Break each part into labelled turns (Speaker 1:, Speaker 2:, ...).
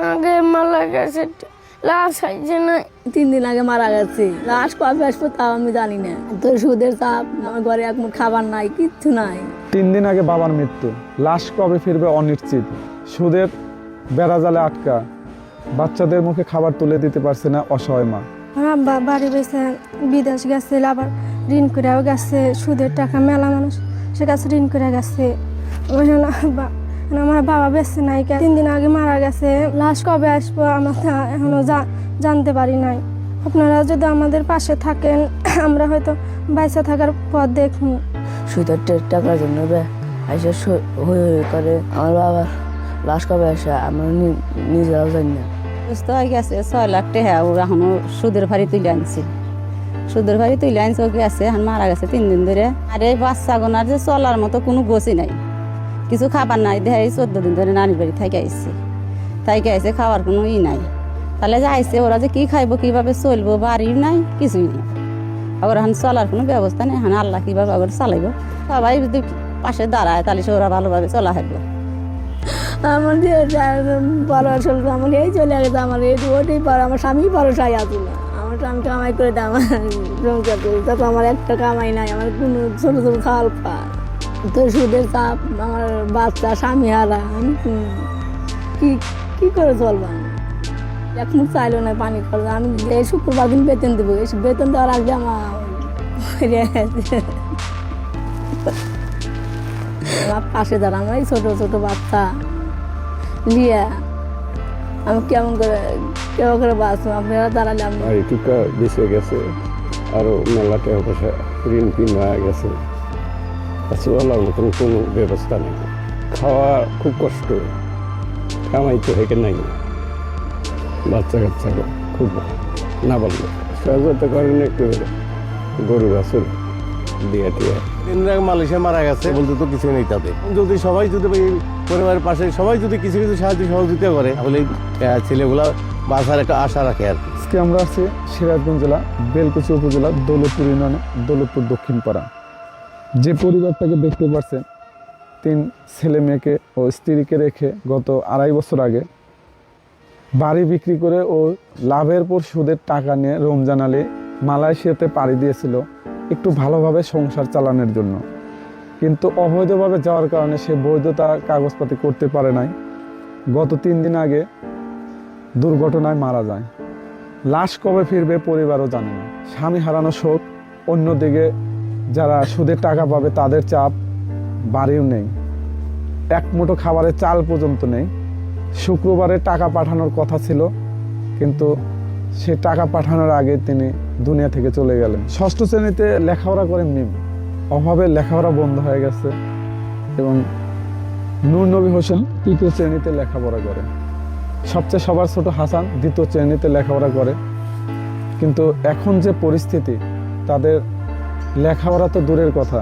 Speaker 1: আগে মারা গেছে, লাশ আইছে না।
Speaker 2: 3 দিন আগে মারা গেছে। লাশ কবে আসবো তাও আমি জানি না। তোর সুদের চাপ, আমার ঘরে এক মুঠ খাবার নাই, কিচ্ছু নাই।
Speaker 3: 3 দিন আগে বাবার মৃত্যু, লাশ কবে ফিরবে অনিশ্চিত। সুদের বেড়াজালে আটকা, বাচ্চাদের মুখে খাবার তুলে দিতে পারছে না অসহায় মা।
Speaker 4: আমার আব্বা বাড়ি বেসে বিদেশ গেছে, আবার ঋণ করেও গেছে, সুদের টাকা মেলা মানুষ সে কাছে ঋণ করে গেছে। আমার বাবা বেঁচে নাই, 3 দিন আগে মারা গেছে। লাশ কবে আসবো আমরা এখনো জানতে পারি নাই। আপনারা যদি আমাদের পাশে থাকেন, আমরা হয়তো বাইসা থাকার পথ দেখুন।
Speaker 5: সুদের টাকার জন্য এসে হয়ে করে আমার বাবার লাশ কবে আসে আমরা নিজেরাও জানি না।
Speaker 6: সুস্থ হয়ে গেছে 6 লাখ টাকা, ও এখনো সুদের ভারি তুলে আনছে। সুদের ভারি তুলে আনছে, ওকে আছে এখন মারা গেছে 3 দিন ধরে। আর এই বাচ্চা গোনার যে চলার মতো কোনো গোছি নাই, কিছু খাবার নাই। দেখাই 14 দিন ধরে নানির বাড়ি থাইকে আইসে খাওয়ার কোনো নাই। তাহলে যে আইসে ওরা যে কি খাইবো, কিভাবে চলবো, বাড়ির নাই, কিছুই নেই। আবার এখন চলার কোনো ব্যবস্থা নেই। এখন আল্লাহ কিভাবে আবার চালাইবো, সবাই যদি পাশে দাঁড়ায় তাহলে সে ওরা ভালোভাবে চলা হাঁটবো।
Speaker 2: আমার যে পড়াশোনা আমার এই চলে গেছে, আমার এই ওটাই পর আমার স্বামী ভরসায় আসল। আমার স্বামী কামাই করে দেয়, আমার সংসার করি, তারপর আমার একটা কামাই নাই, আমার কোনো ছোটো ছোটো খাওয়ার পায়। তো সুদের চাপ, আমার বাচ্চা স্বামী হারা, আমি কি করে চলবো? এক মুখ চাইলো না পানি খরচ। আমি এই শুক্রবার দিন বেতন দেবো, এই বেতন দেওয়ার আগে আমার পাশে দাঁড়া, আমার এই ছোটো ছোটো বাচ্চা লিয়া আমি কেমন করে বাঁচবো? আপনারা দাঁড়ালে আমি
Speaker 7: টুকা বেঁচে গেছে, আরও মেলা টাকা পয়সা ঋণ পিন হয়ে গেছে। চলার মতন কোনো ব্যবস্থা নেই, খাওয়া খুব কষ্ট, কামাই তো হেঁকে নাই। বাচ্চা কাচ্চা খুব না বললো সহযোগিতা করেন একটু, গরু গাছুর দিয়ে টিয়া।
Speaker 8: 3 দিন আগে মালয়েশিয়া মারা গেছে, বলতে তো কিছু নেই তাতে। যদি সবাই যদি পরিবারের পাশে সবাই যদি কিছু কিছু সাহায্য সহযোগিতা করে, তাহলে ছেলেগুলা বাঁচার একটা আশা রাখে আর কি।
Speaker 3: আজকে আমরা আছি সিরাজগঞ্জ জেলা বেলকুচি উপজেলা দৌলতপুর ইউনিয়নে দৌলতপুর দক্ষিণ পাড়া। যে পরিবারটাকে দেখতে পাচ্ছেন, 3 ছেলে মেয়েকে ও স্ত্রীকে রেখে গত 2.5 বছর আগে বাড়ি বিক্রি করে ও লাভের পর সুদের টাকা নিয়ে রমজান আলী মালয়েশিয়াতে পাড়ি দিয়েছিল একটু ভালোভাবে সংসার চালানোর জন্য। কিন্তু অবৈধভাবে যাওয়ার কারণে সে বৈধতা কাগজপাতি করতে পারে নাই। গত 3 দিন আগে দুর্ঘটনায় মারা যায়। লাশ কবে ফিরবে পরিবারও জানে না। স্বামী হারানো শোক, অন্যদিকে যারা সুদের টাকা পাবে তাদের চাপ, বাড়িও নেই, এক মুঠো খাবারের চাল পর্যন্ত নেই। শুক্রবারে টাকা পাঠানোর কথা ছিল, কিন্তু সে টাকা পাঠানোর আগে তিনি দুনিয়া থেকে চলে গেলেন। 6ষ্ঠ শ্রেণীতে লেখাপড়া করে মিম, অভাবে লেখাপড়া বন্ধ হয়ে গেছে। এবং নূর নবী হোসেন 3য় শ্রেণীতে লেখাপড়া করে। সবচেয়ে সবার ছোট হাসান 2য় শ্রেণীতে লেখাপড়া করে। কিন্তু এখন যে পরিস্থিতি, তাদের লেখাপড়া তো দূরের কথা,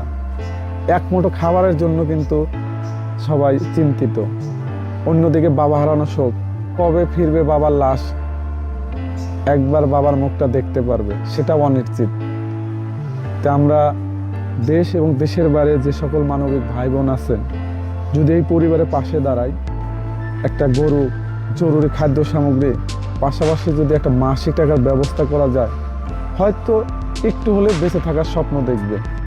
Speaker 3: এক মুঠো খাবারের জন্য কিন্তু সবাই চিন্তিত। অন্যদিকে বাবা হারানো শোক, কবে ফিরবে বাবার লাশ, একবার বাবার মুখটা দেখতে পারবে, সেটা অনিশ্চিত। তা আমরা দেশ এবং দেশের বাইরে যে সকল মানবিক ভাই বোন আছেন, যদি এই পরিবারের পাশে দাঁড়ায়, একটা গরু, জরুরি খাদ্য সামগ্রী, পাশাপাশি যদি একটা মাসিক টাকার ব্যবস্থা করা যায়, হয়তো একটু হলে বেঁচে থাকার স্বপ্ন দেখবে।